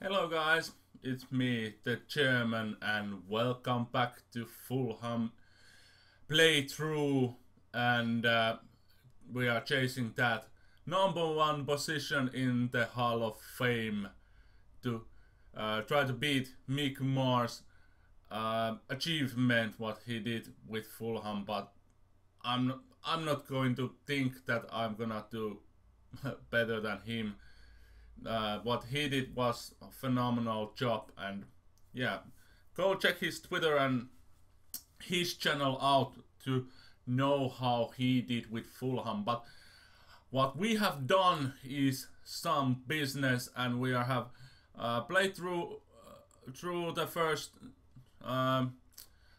Hello guys, it's me, the chairman, and welcome back to Fulham playthrough. And we are chasing that number one position in the Hall of Fame to try to beat Mick Moore's achievement, what he did with Fulham. But I'm not going to think that I'm gonna do better than him. What he did was a phenomenal job, and yeah, go check his Twitter and his channel out to know how he did with Fulham. But what we have done is some business, and we have played through the first um,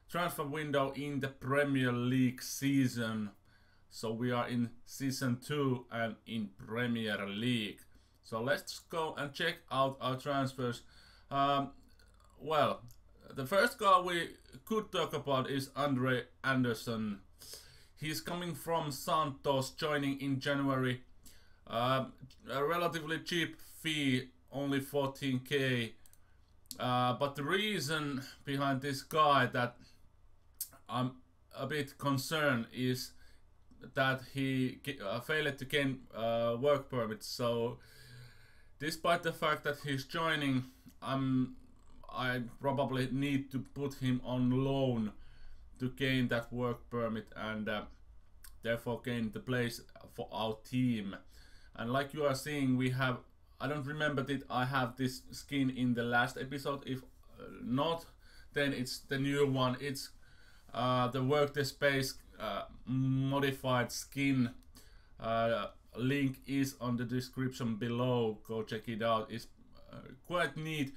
transfer window in the Premier League season. So we are in season 2 and in Premier League. So let's go and check out our transfers. Well, the first guy we could talk about is Andre Anderson. He's coming from Santos, joining in January. A relatively cheap fee, only 14k. But the reason behind this guy that I'm a bit concerned is that he failed to gain work permit. So despite the fact that he's joining, I probably need to put him on loan to gain that work permit and therefore gain the place for our team. And like you are seeing, we have, I don't remember that I have this skin in the last episode. If not, then it's the new one. It's the work the space modified skin. Link is on the description below. Go check it out. It's quite neat.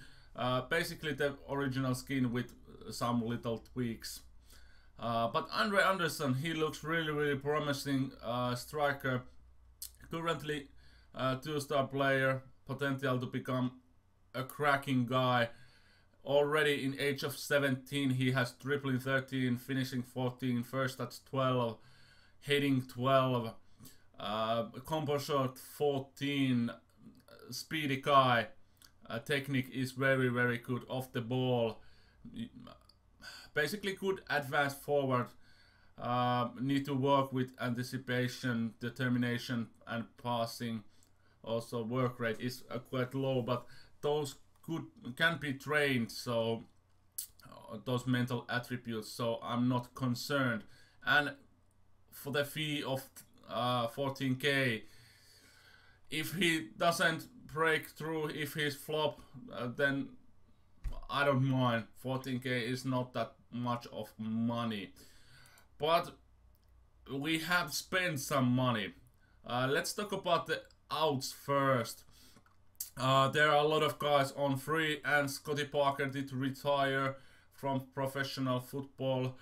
Basically the original skin with some little tweaks. But Andre Anderson, he looks really promising striker. Currently 2-star player, potential to become a cracking guy. Already in age of 17, he has dribbling 13, finishing 14, first touch 12, heading 12. Combo shot 14, speedy guy. Technique is very good off the ball. Basically good advanced forward. Need to work with anticipation, determination and passing. Also work rate is quite low, but those can be trained, so those mental attributes, so I'm not concerned. And for the fee of 14k, if he doesn't break through, if he's flop, then I don't mind. 14k is not that much of money, but we have spent some money. Let's talk about the outs first. There are a lot of guys on free, and Scotty Parker did retire from professional football.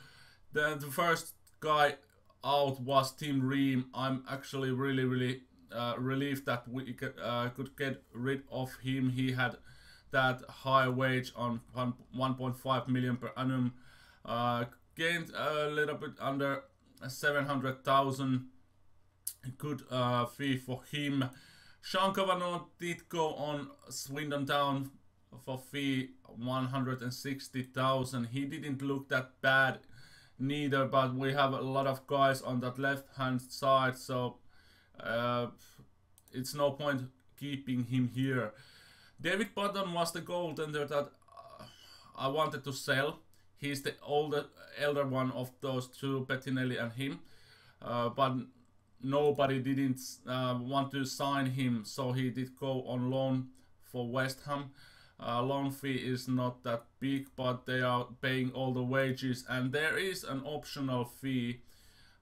Then the first guy out was Tim Ream. I'm actually really relieved that we could get rid of him. He had that high wage on 1.5 million per annum. Gained a little bit under 700,000. Good fee for him. Sean Kavanagh did go on Swindon Town for fee 160,000. He didn't look that bad neither, but we have a lot of guys on that left hand side, so it's no point keeping him here. David Button was the goaltender that I wanted to sell. He's the elder one of those two, Bettinelli and him, but nobody didn't want to sign him, so he did go on loan for West Ham. Loan fee is not that big, but they are paying all the wages, and there is an optional fee,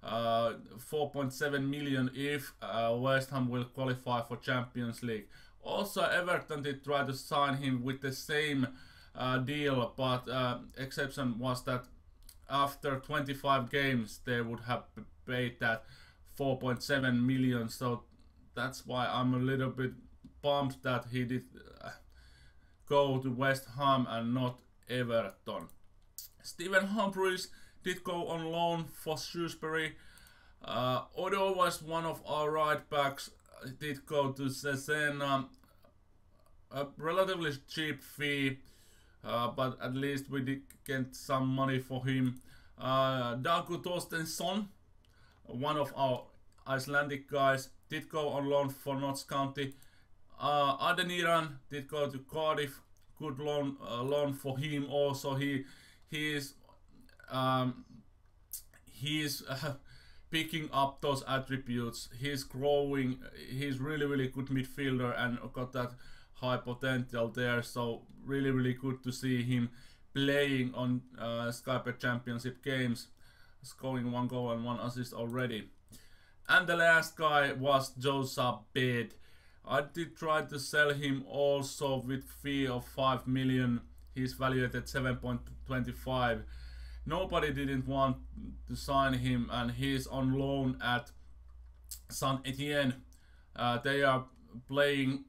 4.7 million if West Ham will qualify for Champions League. Also, Everton did try to sign him with the same deal, but exception was that after 25 games they would have paid that 4.7 million, so that's why I'm a little bit bummed that he did go to West Ham and not Everton. Stephen Humphries did go on loan for Shrewsbury. Odo was one of our right backs, did go to Cesena. a relatively cheap fee, but at least we did get some money for him. Dagu Torstensson, one of our Icelandic guys, did go on loan for Notts County. Adeniran did go to Cardiff. Good loan for him. Also, he's picking up those attributes. He's growing. He's really good midfielder and got that high potential there. So really good to see him playing on Skype Championship games, scoring 1 goal and 1 assist already. And the last guy was Josa Bed. I did try to sell him also with fee of 5 million. He's valued at 7.25. Nobody didn't want to sign him, and he's on loan at Saint Etienne. They are paying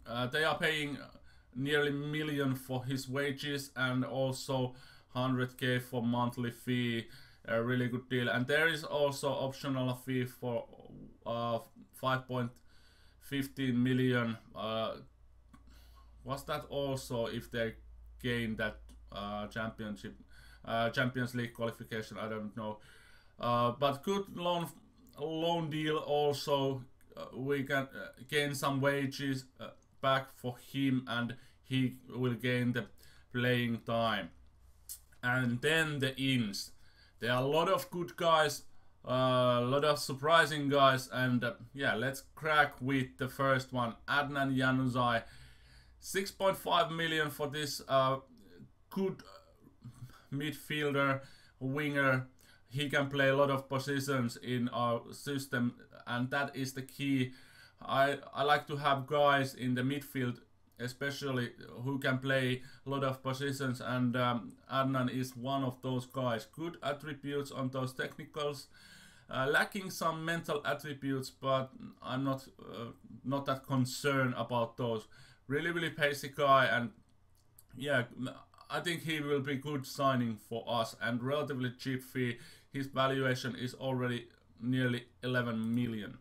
nearly $1 million for his wages and also 100k for monthly fee. A really good deal, and there is also optional fee for 5.15 million. Was that also if they gain that Champions League qualification? I don't know, but good loan deal also. We can gain some wages back for him, and he will gain the playing time. And then the ins. There are a lot of good guys, a lot of surprising guys, and yeah, let's crack with the first one, Adnan Januzaj. 6.5 million for this good midfielder, winger. He can play a lot of positions in our system, and that is the key. I like to have guys in the midfield, especially who can play a lot of positions, and Adnan is one of those guys. Good attributes on those technicals, lacking some mental attributes, but I'm not that concerned about those. Really basic guy, and yeah, I think he will be good signing for us, and relatively cheap fee. His valuation is already nearly 11 million.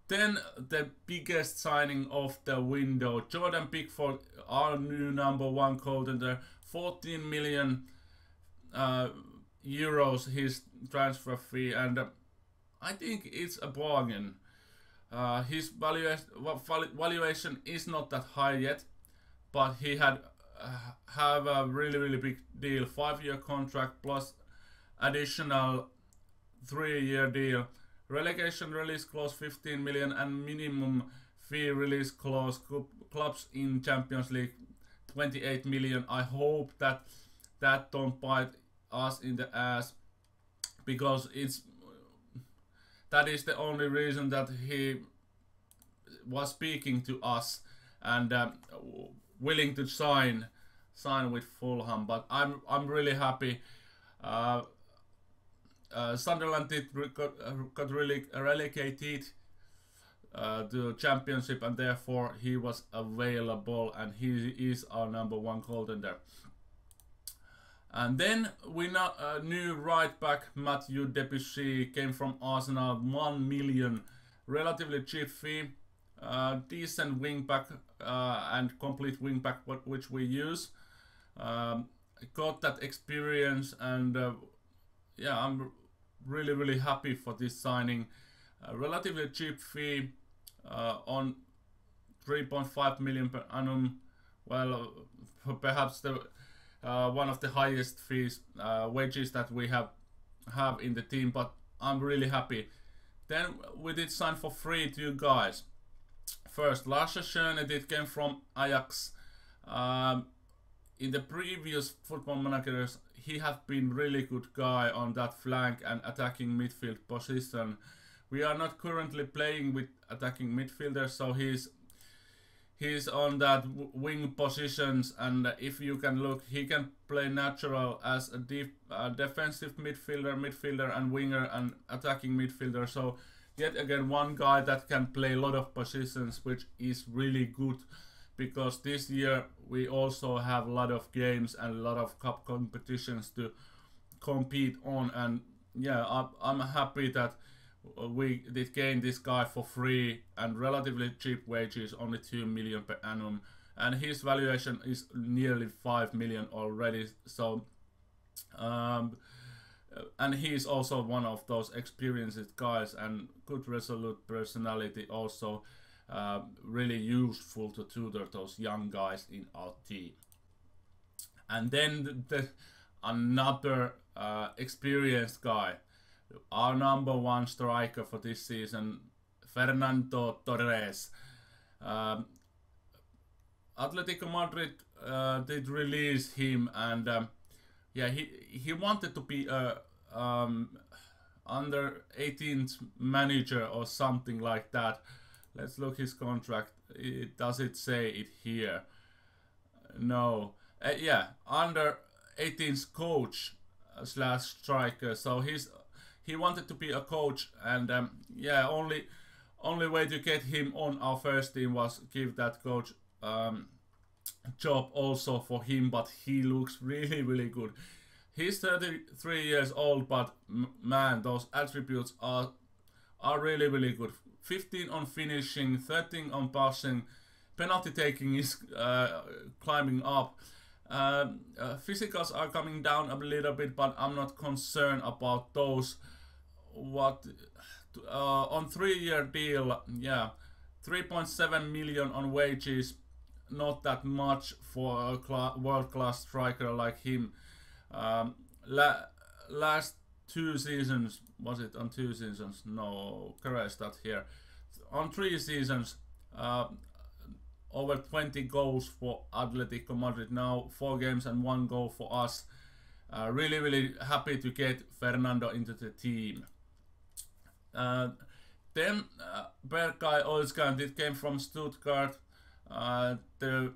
Then the biggest signing of the window, Jordan Pickford, our new #1 goaltender. 14 million euros his transfer fee, and I think it's a bargain. His valuation is not that high yet, but he had have a really big deal. 5-year contract plus additional 3-year deal. Relegation release clause 15 million and minimum fee release clause. Clubs in Champions League 28 million. I hope that don't bite us in the ass, because that is the only reason that he was speaking to us and willing to sign with Fulham. But I'm really happy. Sunderland got really relegated to Championship, and therefore he was available, and he is our #1 goaltender. And then we new right back Matthew Debussy came from Arsenal. 1 million, relatively cheap fee. Decent wing back and complete wing back, which we use. Got that experience, and yeah, I'm really happy for this signing. Relatively cheap fee on 3.5 million per annum. Well, perhaps the one of the highest fees wages that we have in the team, but I'm really happy. Then we did sign for free 2 guys. First, Lasse Schöne came from Ajax. In the previous Football Managers, he has been really good guy on that flank and attacking midfield position. We are not currently playing with attacking midfielders, so he's on that wing positions, and if you can look, he can play natural as a defensive midfielder and winger and attacking midfielder. So yet again, one guy that can play a lot of positions, which is really good, because this year we also have a lot of games and a lot of cup competitions to compete on. And yeah, I'm happy that we did gain this guy for free and relatively cheap wages, only 2 million per annum. and his valuation is nearly 5 million already. So, and he's also one of those experienced guys and good resolute personality. Also, really useful to tutor those young guys in our team. And then another experienced guy, our #1 striker for this season, Fernando Torres. Atletico Madrid did release him, and yeah, he wanted to be a under 18th manager or something like that. Let's look his contract. Does it say it here? No. Yeah, under 18th coach / striker. So he wanted to be a coach, and yeah, only way to get him on our first team was give that coach job also for him. But he looks really good. He's 33 years old, but man, those attributes are really good. 15 on finishing, 13 on passing, penalty taking is climbing up. Physicals are coming down a little bit, but I'm not concerned about those. What on 3-year deal, yeah, 3.7 million on wages, not that much for a world-class striker like him. Last 2 seasons, was it on 2 seasons? No, correct that here. On 3 seasons, over 20 goals for Atletico Madrid now, 4 games and 1 goal for us. Really happy to get Fernando into the team. Then Berkay Özcan, it came from Stuttgart. The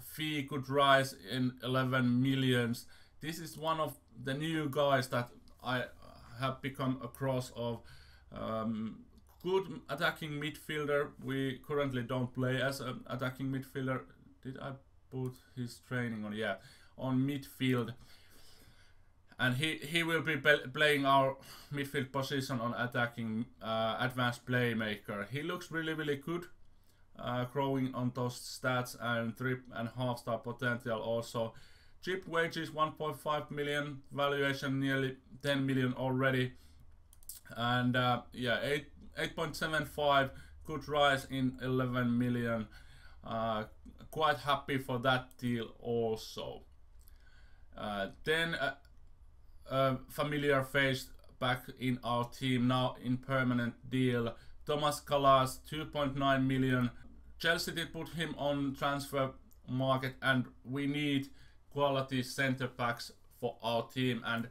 fee could rise in 11 millions. This is one of the new guys that I have become across of. Good attacking midfielder. We currently don't play as an attacking midfielder. Did I put his training on? Yeah, on midfield. And he will be playing our midfield position on attacking advanced playmaker. He looks really good, growing on those stats and 3.5 star potential also. Cheap wages 1.5 million, valuation nearly 10 million already, and yeah, 8.75 could rise in 11 million. Quite happy for that deal also. Then familiar face back in our team now in permanent deal. Thomas Kalas, 2.9 million. Chelsea did put him on transfer market, and we need quality center backs for our team. And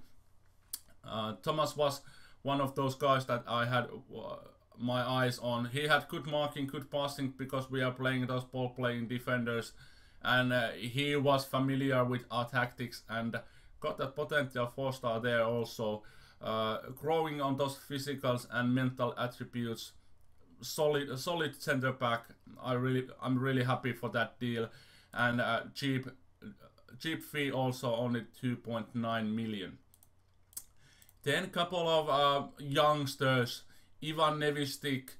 Thomas was one of those guys that I had my eyes on. He had good marking, good passing, because we are playing those ball-playing defenders, and he was familiar with our tactics and got that potential 4-star there also. Growing on those physicals and mental attributes, solid center back. I'm really happy for that deal, and cheap fee also, only 2.9 million. Then couple of youngsters. Ivan Nevistic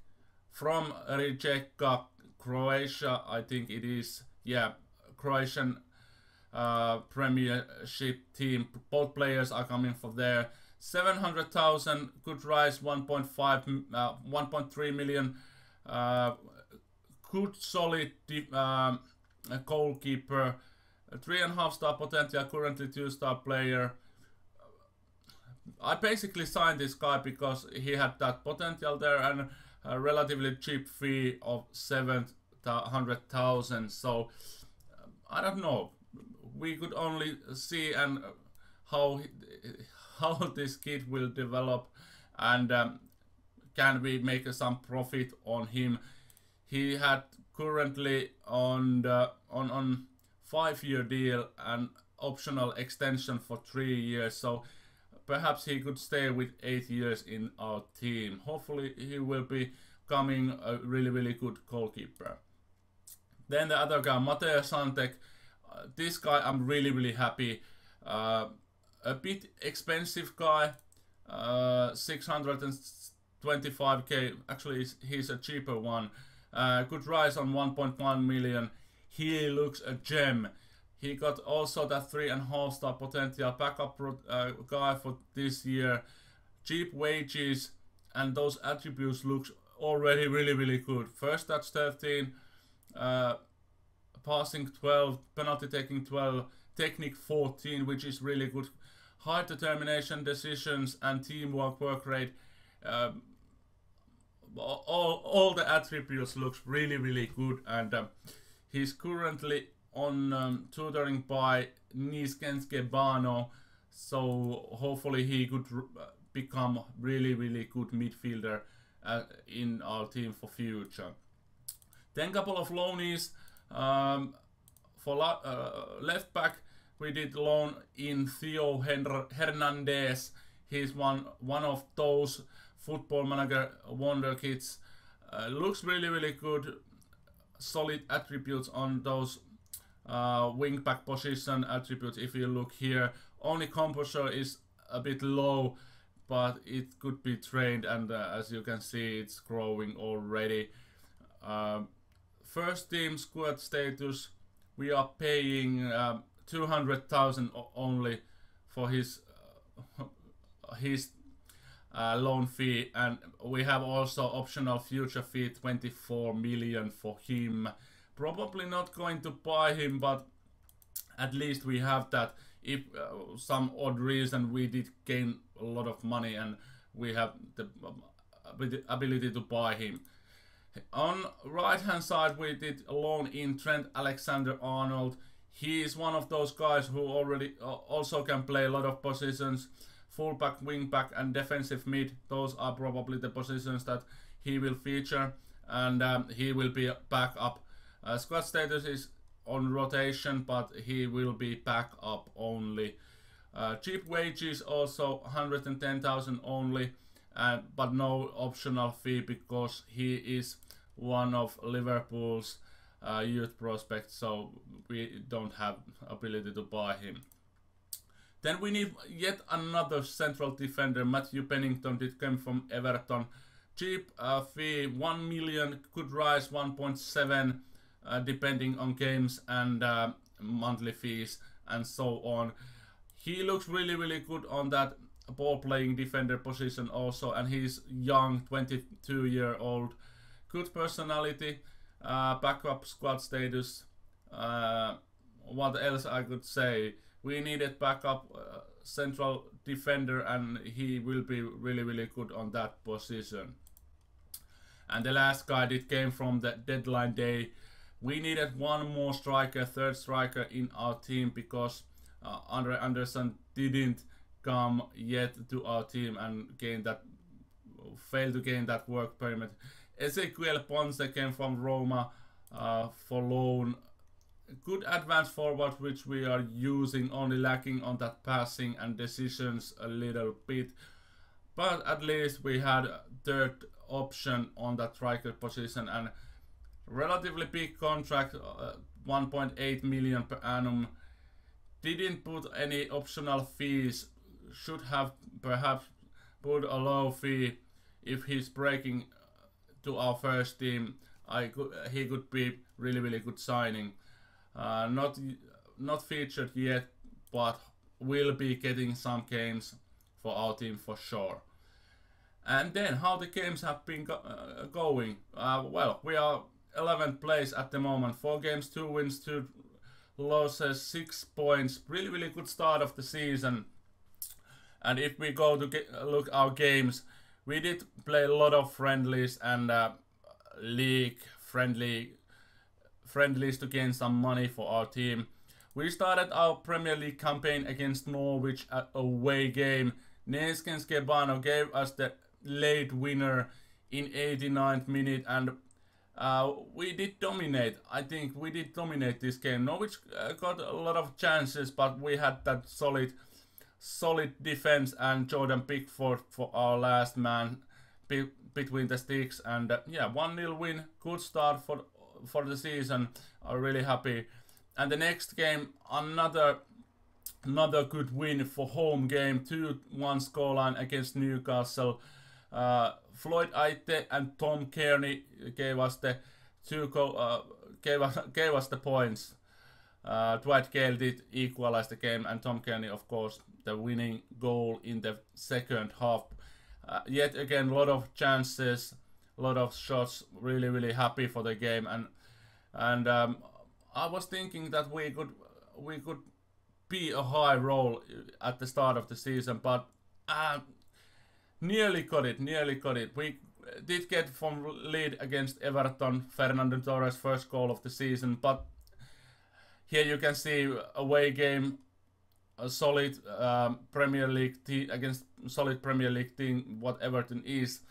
from Rijeka, Croatia, I think it is. Yeah, Croatian Premiership team. Both players are coming from there. 700,000 could rise 1.3 million. Good solid goalkeeper. 3.5 star potential, currently 2-star player. I basically signed this guy because he had that potential there, and a relatively cheap fee of 700,000. So I don't know. We could only see and how this kid will develop, and can we make some profit on him. He had currently on 5-year deal and optional extension for 3 years. So perhaps he could stay with 8 years in our team. Hopefully he will be becoming a really good goalkeeper. Then the other guy, Mateo Santek. This guy I'm really happy. A bit expensive guy, 625k. Actually, he's a cheaper one. Could rise on 1.1 million. he looks a gem. He got also that 3.5 star potential backup guy for this year. Cheap wages, and those attributes looks already really good. First touch 13, passing 12, penalty taking 12, technique 14, which is really good. High determination, decisions, and teamwork, work rate. All the attributes looks really good, and he's currently on tutoring by Niskenske Bano, so hopefully he could become really good midfielder in our team for future. Then couple of loanees. For left back, we did loan in Theo Hernandez. He's one of those Football Manager wonder kids. Looks really good. Solid attributes on those wing back position attributes. If you look here, only composure is a bit low, but it could be trained, and as you can see, it's growing already. First team squad status, we are paying 200,000 only for his loan fee, and we have also optional future fee 24 million for him. Probably not going to buy him, but at least we have that. If some odd reason we did gain a lot of money, and we have the ability to buy him. On right hand side, we did a loan in Trent Alexander-Arnold. He is one of those guys who already also can play a lot of positions. Fullback, wingback, and defensive mid. Those are probably the positions that he will feature, and he will be back up. Squad status is on rotation, but he will be back up only. Cheap wages also 110,000 only, but no optional fee because he is one of Liverpool's youth prospects, so we don't have ability to buy him. Then we need yet another central defender. Matthew Pennington did come from Everton. Cheap fee 1 million, could rise 1.7 depending on games and monthly fees and so on. He looks really good on that ball playing defender position also, and he's young, 22-year-old. Good personality, backup squad status. What else I could say? We needed backup central defender, and he will be really good on that position. And the last guy did came from the deadline day. We needed one more striker, third striker in our team, because Andre Anderson didn't come yet to our team and failed to gain that work permit. Ezequiel Ponce came from Roma for loan. Good advanced forward, which we are using, only lacking on that passing and decisions a little bit. But at least we had a third option on that striker position, and relatively big contract, 1.8 million per annum. Didn't put any optional fees. Should have perhaps put a low fee if he's breaking to our first team. He could be really good signing. Not featured yet, but will be getting some games for our team for sure. And then how the games have been going. Well, we are 11th place at the moment. 4 games, 2 wins, 2 losses, 6 points. Really good start of the season. And if we go to look our games, we did play a lot of friendlies and league friendlies to gain some money for our team. We started our Premier League campaign against Norwich at away game. Neskenske Bano gave us the late winner in 89th minute, and we did dominate. I think we did dominate this game. Norwich got a lot of chances, but we had that solid defense and Jordan Pickford for our last man between the sticks, and yeah, 1-0 win. Good start for the season. I'm really happy. And the next game, another good win for home game. 2-1 scoreline against Newcastle. Floyd Aite and Tom Kearney gave us the 2 gave us the points. Dwight Gale did equalize the game, and Tom Kearney, of course, the winning goal in the second half. Yet again, a lot of chances, a lot of shots. Really happy for the game, and I was thinking that we could be a high roll at the start of the season, but nearly got it. We did get from lead against Everton. Fernando Torres' first goal of the season, but here you can see away game, a solid Premier League team against solid Premier League team, what Everton is.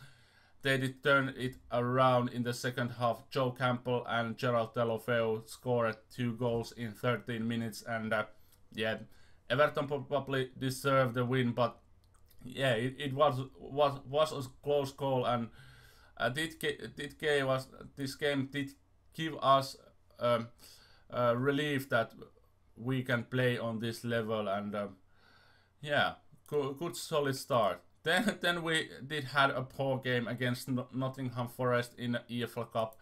They did turn it around in the second half. Joe Campbell and Gerald Deulofeu scored 2 goals in 13 minutes, and yeah, Everton probably deserved the win, but yeah, it was a close call, and this game did give us relief that we can play on this level, and yeah, good solid start. Then we did had a poor game against Nottingham Forest in the EFL Cup.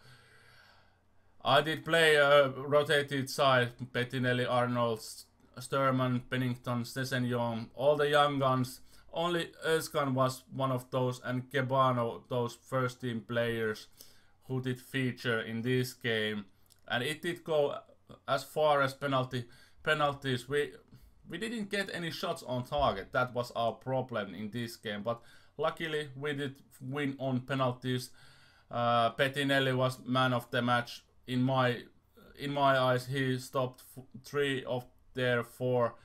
I did play a rotated side: Bettinelli, Arnold, Sturman, Pennington, Sessegnon, all the young guns. Only Özcan was one of those, and Kebano, those first team players who did feature in this game. And it did go as far as penalties. We didn't get any shots on target. That was our problem in this game. But luckily we did win on penalties. Bettinelli was man of the match in my eyes. He stopped 3 of their 4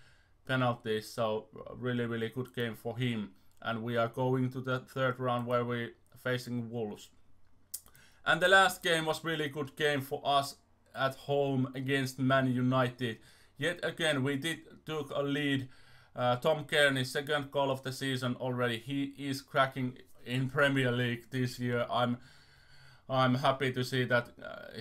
penalties. So really good game for him. And we are going to the third round where we're facing Wolves. And the last game was really good game for us at home against Man United. Yet again, we took a lead. Tom Kearney, second goal of the season already. He is cracking in Premier League this year. I'm happy to see that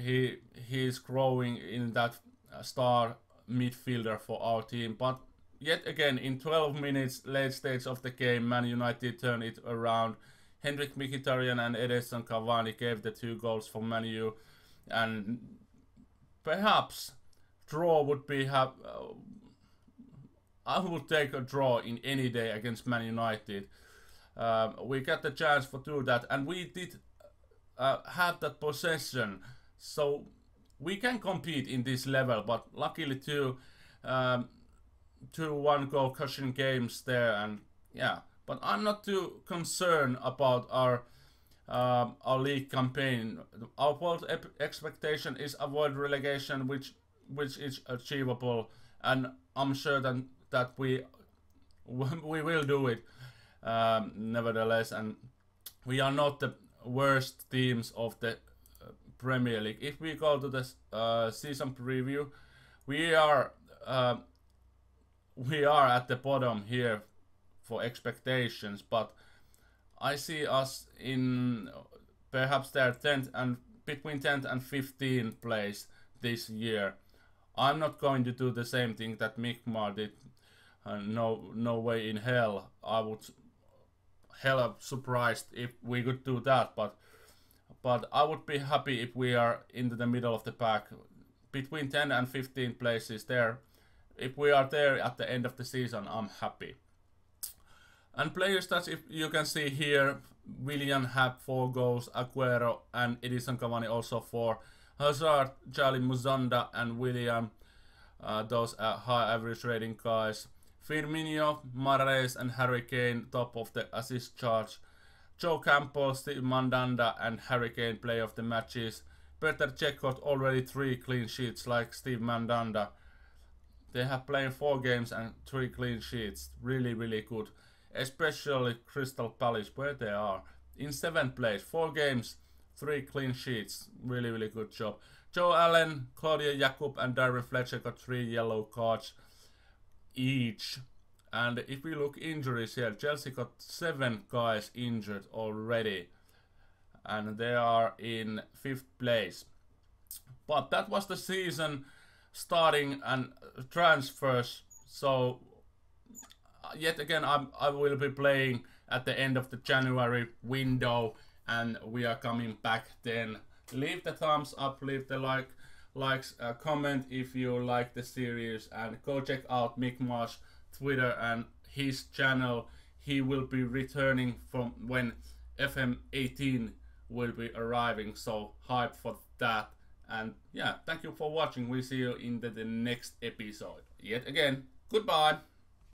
he is growing in that star midfielder for our team. But yet again, in 12 minutes, late stage of the game, Man United turned it around. Henrik Mkhitaryan and Edinson Cavani gave the 2 goals for Man U, and perhaps draw would be I would take a draw in any day against Man United. We got the chance to do that, and we did have that possession, so we can compete in this level. But luckily, 2 1-goal cushion games there, and yeah. But I'm not too concerned about our league campaign. Our bold expectation is avoid relegation, which is achievable, and I'm sure that we will do it nevertheless. And we are not the worst teams of the Premier League. If we go to the season preview, we are at the bottom here for expectations, but I see us in perhaps their 10th and between 10th and 15th place this year. I'm not going to do the same thing that Mi'kmaq did. No way in hell. I would hella surprised if we could do that, but I would be happy if we are into the middle of the pack, between 10 and 15 places there. If we are there at the end of the season, I'm happy. And player stats, if you can see here, Willian had 4 goals, Aguero and Edinson Cavani also 4. Hazard, Charlie Muzanda and William, those are high average rating guys. Firmino, Mahrez and Harry Kane, top of the assist charge. Joe Campbell, Steve Mandanda and Harry Kane, player of the matches. Peter Cech got already 3 clean sheets like Steve Mandanda. They have played 4 games and 3 clean sheets. Really good. Especially Crystal Palace, where they are in 7th place, 4 games, 3 clean sheets. Really good job. Joe Allen, Claudia Jakub and Darren Fletcher got 3 yellow cards each. And if we look injuries here, Chelsea got 7 guys injured already, and they are in 5th place. But that was the season starting and transfers. So yet again, I will be playing at the end of the January window, and we are coming back then. Leave the thumbs up, leave the like likes, comment if you like the series, and go check out Mick Marsh Twitter and his channel. He will be returning from when FM18 will be arriving, so hype for that. And yeah, thank you for watching. We'll see you in the next episode. Yet again, goodbye.